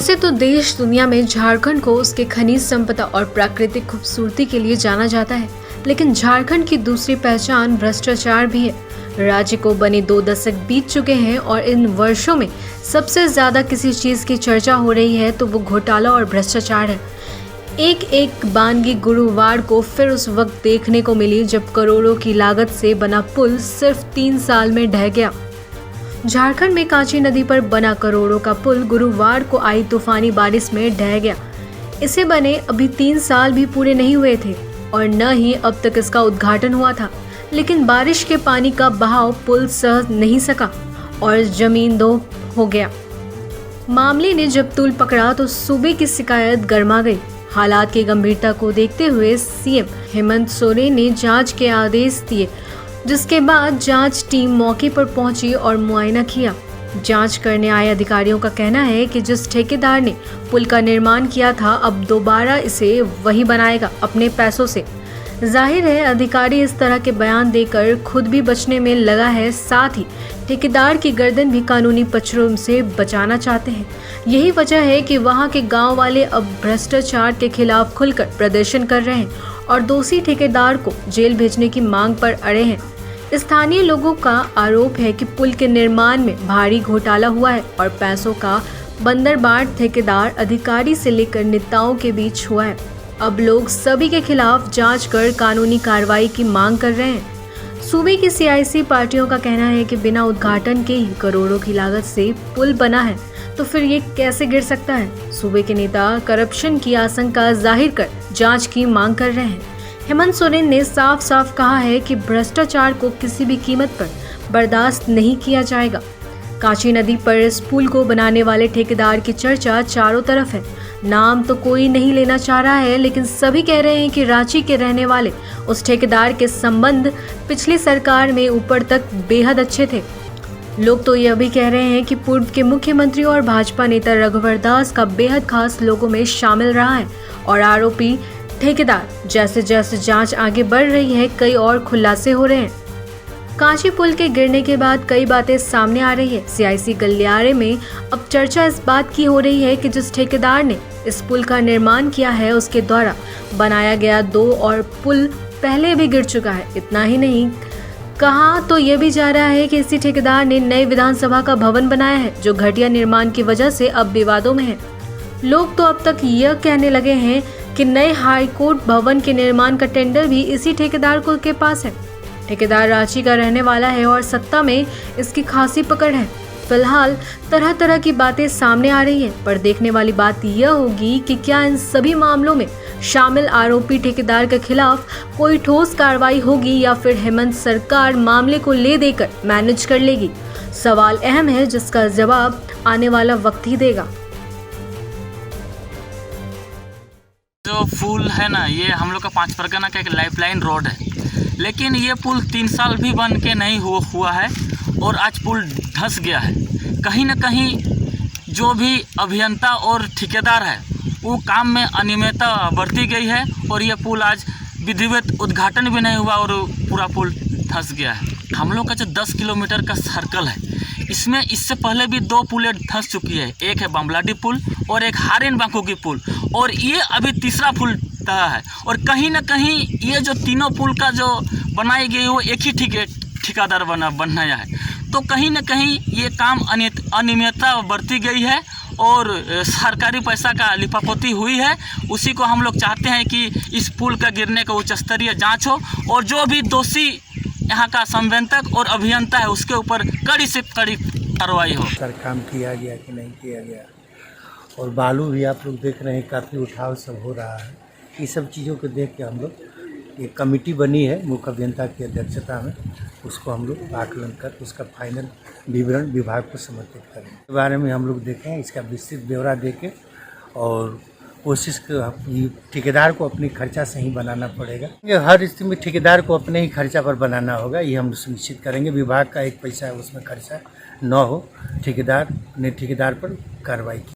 वैसे तो देश दुनिया में झारखंड को उसके खनिज संपदा और प्राकृतिक खूबसूरती के लिए जाना जाता है, लेकिन झारखंड की दूसरी पहचान भ्रष्टाचार भी है। राज्य को बने 2 दशक बीत चुके हैं और इन वर्षों में सबसे ज्यादा किसी चीज की चर्चा हो रही है तो वो घोटाला और भ्रष्टाचार है। एक बानगी गुरुवार को फिर उस वक्त देखने को मिली जब करोड़ों की लागत से बना पुल सिर्फ 3 साल में ढह गया। झारखंड में कांची नदी पर बना करोड़ों का पुल गुरुवार को आई तूफानी बारिश में ढह गया। इसे बने अभी 3 साल भी पूरे नहीं हुए थे और न ही अब तक इसका उद्घाटन हुआ था, लेकिन बारिश के पानी का बहाव पुल सह नहीं सका और जमीन दो हो गया। मामले ने जब तूल पकड़ा तो सूबे की शिकायत गर्मा गई। हालात की गंभीरता को देखते हुए सीएम हेमंत सोरेन ने जांच के आदेश दिए, जिसके बाद जांच टीम मौके पर पहुंची और मुआयना किया। जांच करने आए अधिकारियों का कहना है कि जिस ठेकेदार ने पुल का निर्माण किया था अब दोबारा इसे वही बनाएगा अपने पैसों से। जाहिर है अधिकारी इस तरह के बयान देकर खुद भी बचने में लगा है, साथ ही ठेकेदार की गर्दन भी कानूनी पचड़ों से बचाना चाहते हैं। यही वजह है कि वहां के गांव वाले अब भ्रष्टाचार के खिलाफ खुलकर प्रदर्शन कर रहे हैं और दोषी ठेकेदार को जेल भेजने की मांग पर अड़े हैं। स्थानीय लोगों का आरोप है कि पुल के निर्माण में भारी घोटाला हुआ है और पैसों का बंदरबाट ठेकेदार अधिकारी से लेकर नेताओं के बीच हुआ है। अब लोग सभी के खिलाफ जांच कर कानूनी कार्रवाई की मांग कर रहे हैं। सूबे की सियासी पार्टियों का कहना है कि बिना उद्घाटन के ही करोड़ों की लागत से पुल बना है, तो फिर ये कैसे गिर सकता है। सूबे के नेता करप्शन की आशंका जाहिर कर जांच की मांग कर रहे हैं। हेमंत सोरेन ने साफ साफ कहा है कि भ्रष्टाचार को किसी भी कीमत पर बर्दाश्त नहीं किया जाएगा। कांची नदी पर इस पुल को बनाने वाले ठेकेदार की चर्चा चारों तरफ है। नाम तो कोई नहीं लेना चाह रहा है, लेकिन सभी कह रहे हैं कि रांची के रहने वाले उस ठेकेदार के संबंध पिछली सरकार में ऊपर तक बेहद अच्छे थे। लोग तो यह भी कह रहे हैं कि पूर्व के मुख्यमंत्री और भाजपा नेता रघुवर दास का बेहद खास लोगों में शामिल रहा है और आरोपी ठेकेदार जैसे जैसे जांच आगे बढ़ रही है कई और खुलासे हो रहे हैं। कांची पुल के गिरने के बाद कई बातें सामने आ रही है। सियासी गलियारे में अब चर्चा इस बात की हो रही है कि जिस ठेकेदार ने इस पुल का निर्माण किया है उसके द्वारा बनाया गया 2 और पुल पहले भी गिर चुका है। इतना ही नहीं, कहा तो यह भी जा रहा है कि इसी ठेकेदार ने नई विधानसभा का भवन बनाया है जो घटिया निर्माण की वजह से अब विवादों में है। लोग तो अब तक यह कहने लगे हैं कि नए हाईकोर्ट भवन के निर्माण का टेंडर भी इसी ठेकेदार के पास है। ठेकेदार रांची का रहने वाला है और सत्ता में इसकी खासी पकड़ है। फिलहाल तरह तरह की बातें सामने आ रही हैं, पर देखने वाली बात यह होगी कि क्या इन सभी मामलों में शामिल आरोपी ठेकेदार के खिलाफ कोई ठोस कार्रवाई होगी या फिर हेमंत सरकार मामले को ले देकर मैनेज कर लेगी। सवाल अहम है जिसका जवाब आने वाला वक्त ही देगा। जो पुल है ना, ये हम लोग का 5 परगना का एक लाइफलाइन रोड है, लेकिन ये पुल 3 साल भी बन के नहीं हुआ है और आज पुल धंस गया है। कहीं ना कहीं जो भी अभियंता और ठेकेदार है वो काम में अनियमितता बढ़ती गई है और ये पुल आज विधिवत उद्घाटन भी नहीं हुआ और पूरा पुल धंस गया है। हम लोग का जो 10 किलोमीटर का सर्कल है, इसमें इससे पहले भी 2 पुलें धंस चुकी है। एक है बमलाडी पुल और एक हारेन बांको की पुल, और ये अभी तीसरा पुल तय है। और कहीं ना कहीं ये जो तीनों पुल का जो बनाई गई वो एक ही ठेकेदार बनाया है, तो कहीं ना कहीं ये काम अनियमितता बढ़ती गई है और सरकारी पैसा का लिपापोती हुई है। उसी को हम लोग चाहते हैं कि इस पुल का गिरने का उच्च स्तरीय जाँच हो और जो भी दोषी यहाँ का संवेदक और अभियंता है उसके ऊपर कड़ी से कड़ी कार्रवाई हो। सर काम किया गया कि नहीं किया गया, और बालू भी आप लोग देख रहे हैं काफ़ी उठाव सब हो रहा है। ये सब चीज़ों को देख के हम लोग एक कमेटी बनी है मुख्य अभियंता की अध्यक्षता में, उसको हम लोग आकलन कर उसका फाइनल विवरण विभाग को समर्पित करें। इसके बारे में हम लोग देखें, इसका विस्तृत ब्यौरा देके और कोशिश ठेकेदार को अपनी खर्चा से ही बनाना पड़ेगा। हर स्थिति में ठेकेदार को अपने ही खर्चा पर बनाना होगा, ये हम सुनिश्चित करेंगे। विभाग का एक पैसा उसमें खर्चा न हो, ठेकेदार ने ठेकेदार पर कार्रवाई की।